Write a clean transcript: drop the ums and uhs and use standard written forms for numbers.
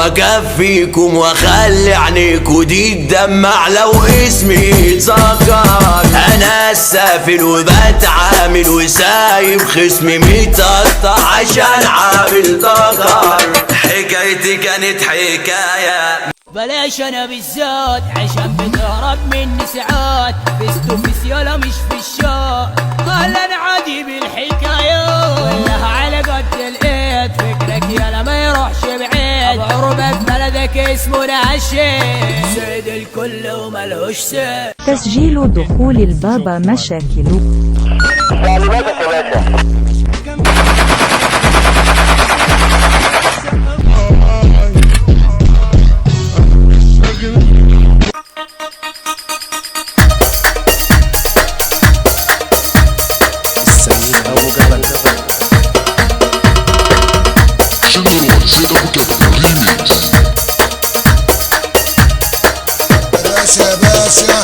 واكفيكم واخلي عينيكوا دي تدمع لو اسمي يتذكر. انا السافل وبتعامل وسايب خصمي متقطع عشان عامل ذكر. حكايتي كانت حكاية بلاش انا بالذات عشان بتهرب مني ساعات. فيس تو فيس يلا مش في الشوق، اهلا عادي بالحكايات. والله على قد الايد فكرك يلا ما يروحش بعيد. عربة بلدك اسمه نعشين، سيد الكل وملهوش سيد. تسجيل دخول البابا مشاكل. تعليماتك يا باشا. باشا